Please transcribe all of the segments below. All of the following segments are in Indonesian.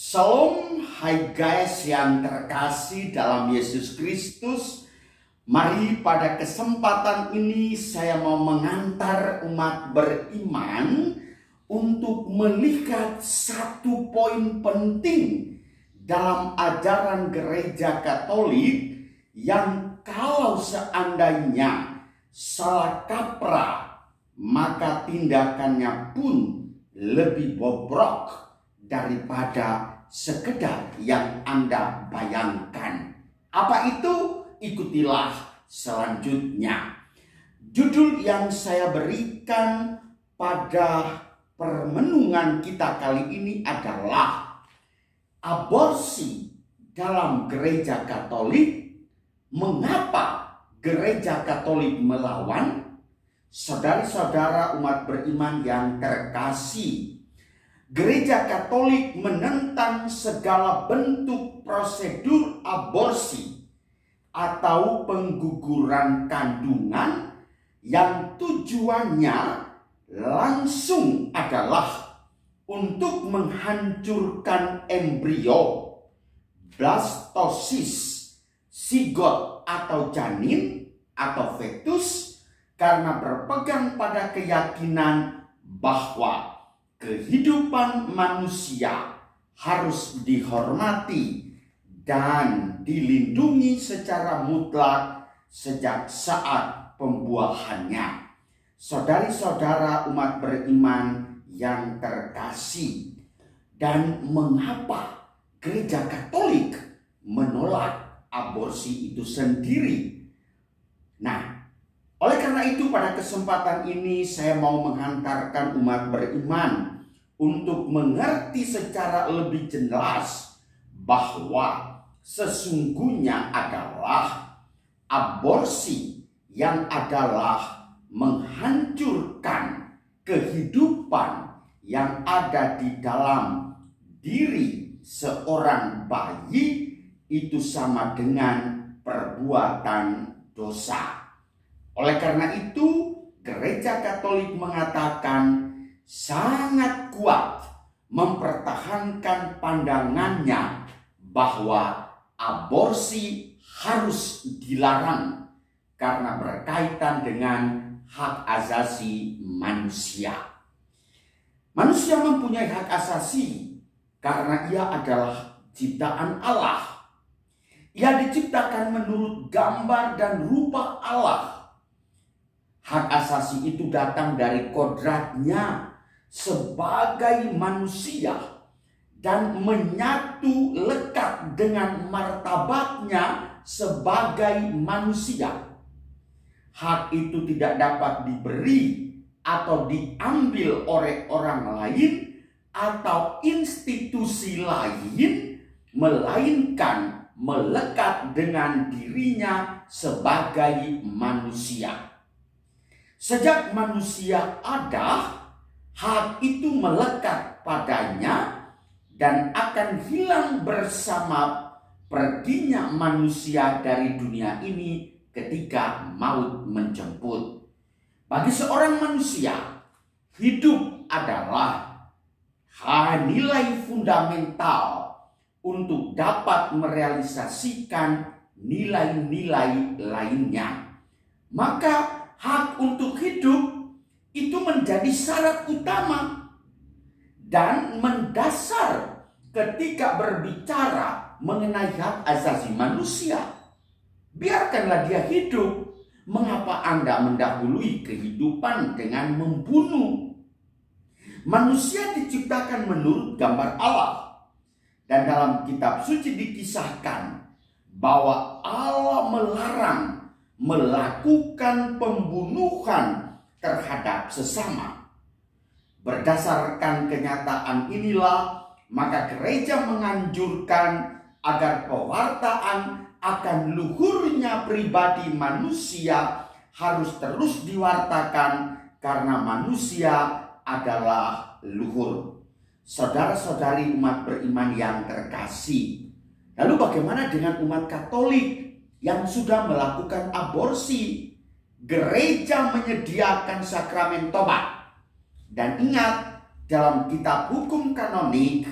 Shalom, hai guys yang terkasih dalam Yesus Kristus. Mari pada kesempatan ini saya mau mengantar umat beriman untuk melihat satu poin penting dalam ajaran gereja Katolik yang kalau seandainya salah kaprah, maka tindakannya pun lebih bobrok daripada sekedar yang Anda bayangkan. Apa itu? Ikutilah selanjutnya. Judul yang saya berikan pada permenungan kita kali ini adalah aborsi dalam gereja Katolik. Mengapa gereja Katolik melawan? Saudara-saudara umat beriman yang terkasih, Gereja Katolik menentang segala bentuk prosedur aborsi atau pengguguran kandungan yang tujuannya langsung adalah untuk menghancurkan embrio, blastosis, zigot atau janin atau fetus, karena berpegang pada keyakinan bahwa kehidupan manusia harus dihormati dan dilindungi secara mutlak sejak saat pembuahannya. Saudari-saudara umat beriman yang terkasih, dan mengapa gereja Katolik menolak aborsi itu sendiri? Nah, oleh karena itu pada kesempatan ini saya mau menghantarkan umat beriman untuk mengerti secara lebih jelas bahwa sesungguhnya adalah aborsi yang adalah menghancurkan kehidupan yang ada di dalam diri seorang bayi, itu sama dengan perbuatan dosa. Oleh karena itu, gereja Katolik mengatakan sangat kuat mempertahankan pandangannya bahwa aborsi harus dilarang karena berkaitan dengan hak asasi manusia. Manusia mempunyai hak asasi karena ia adalah ciptaan Allah. Ia diciptakan menurut gambar dan rupa Allah. Hak asasi itu datang dari kodratnya sebagai manusia dan menyatu lekat dengan martabatnya sebagai manusia. Hak itu tidak dapat diberi atau diambil oleh orang lain atau institusi lain, melainkan melekat dengan dirinya sebagai manusia. Sejak manusia ada, hak itu melekat padanya dan akan hilang bersama perginya manusia dari dunia ini ketika maut menjemput. Bagi seorang manusia, hidup adalah nilai fundamental untuk dapat merealisasikan nilai-nilai lainnya. Maka hak untuk hidup itu menjadi syarat utama dan mendasar ketika berbicara mengenai hak asasi manusia. Biarkanlah dia hidup. Mengapa Anda mendahului kehidupan dengan membunuh? Manusia diciptakan menurut gambar Allah. Dan dalam kitab suci dikisahkan bahwa Allah melarang melakukan pembunuhan terhadap sesama. Berdasarkan kenyataan inilah, maka gereja menganjurkan agar pewartaan akan luhurnya pribadi manusia harus terus diwartakan karena manusia adalah luhur. Saudara-saudari umat beriman yang terkasih, lalu bagaimana dengan umat Katolik yang sudah melakukan aborsi? Gereja menyediakan sakramen tobat. Dan ingat, dalam kitab hukum kanonik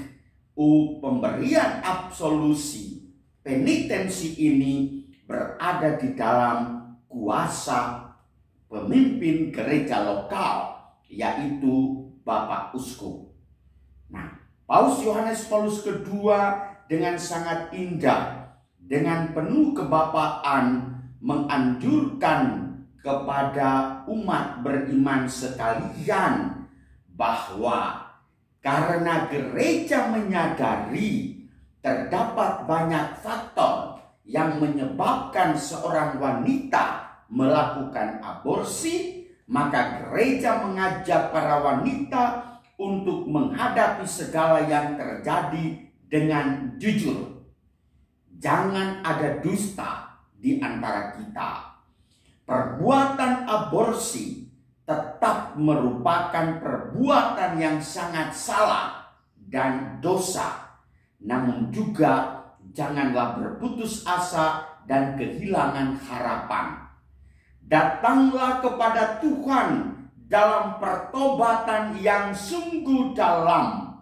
pemberian absolusi penitensi ini berada di dalam kuasa pemimpin gereja lokal, yaitu Bapak Uskup. Nah, Paus Yohanes Paulus II dengan sangat indah, dengan penuh kebapaan menganjurkan kepada umat beriman sekalian bahwa karena gereja menyadari terdapat banyak faktor yang menyebabkan seorang wanita melakukan aborsi, maka gereja mengajak para wanita untuk menghadapi segala yang terjadi dengan jujur. Jangan ada dusta di antara kita. Perbuatan aborsi tetap merupakan perbuatan yang sangat salah dan dosa. Namun juga janganlah berputus asa dan kehilangan harapan. Datanglah kepada Tuhan dalam pertobatan yang sungguh dalam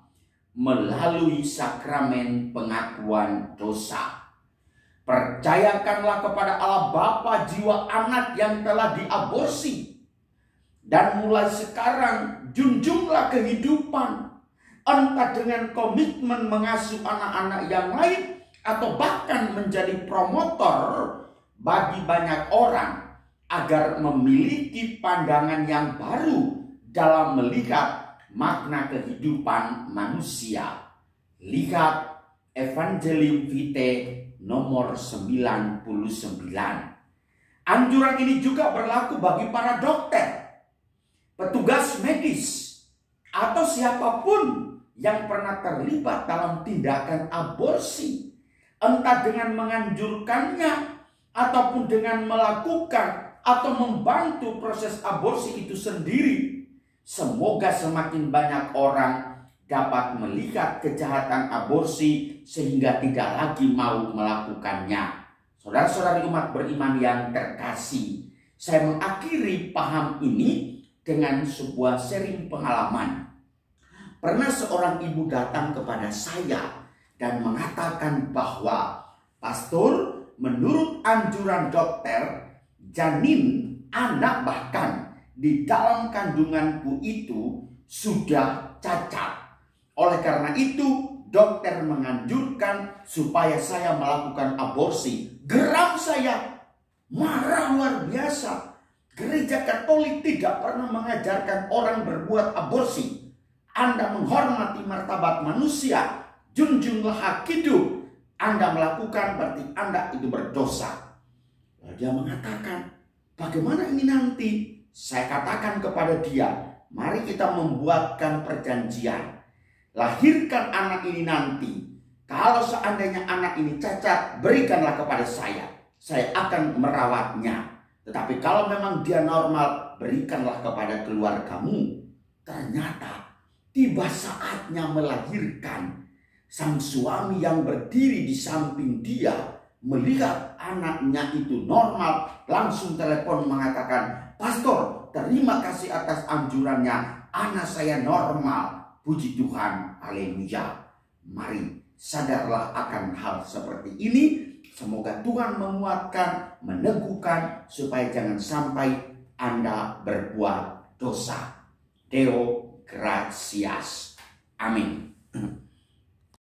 melalui sakramen pengakuan dosa. Percayakanlah kepada Allah Bapa jiwa anak yang telah diaborsi. Dan mulai sekarang junjunglah kehidupan. Entah dengan komitmen mengasuh anak-anak yang lain, atau bahkan menjadi promotor bagi banyak orang agar memiliki pandangan yang baru dalam melihat makna kehidupan manusia. Lihat Evangelium Vitae nomor 99. Anjuran ini juga berlaku bagi para dokter, petugas medis, atau siapapun yang pernah terlibat dalam tindakan aborsi. Entah dengan menganjurkannya ataupun dengan melakukan atau membantu proses aborsi itu sendiri. Semoga semakin banyak orang dapat melihat kejahatan aborsi sehingga tidak lagi mau melakukannya. Saudara-saudari umat beriman yang terkasih, saya mengakhiri paham ini dengan sebuah sharing pengalaman. Pernah seorang ibu datang kepada saya dan mengatakan bahwa, "Pastor, menurut anjuran dokter, janin anak bahkan di dalam kandunganku itu sudah cacat. Oleh karena itu, dokter menganjurkan supaya saya melakukan aborsi." Geram saya, marah luar biasa. Gereja Katolik tidak pernah mengajarkan orang berbuat aborsi. Anda menghormati martabat manusia, junjunglah hak hidup. Anda melakukan berarti Anda itu berdosa. Lalu dia mengatakan, bagaimana ini nanti? Saya katakan kepada dia, mari kita membuatkan perjanjian. Lahirkan anak ini nanti. Kalau seandainya anak ini cacat, berikanlah kepada saya. Saya akan merawatnya. Tetapi kalau memang dia normal, berikanlah kepada keluargamu. Ternyata tiba saatnya melahirkan. Sang suami yang berdiri di samping dia melihat anaknya itu normal, langsung telepon mengatakan, "Pastor, terima kasih atas anjurannya. Anak saya normal." Puji Tuhan, haleluya. Mari sadarlah akan hal seperti ini. Semoga Tuhan menguatkan, meneguhkan, supaya jangan sampai Anda berbuat dosa. Deo gratias. Amin.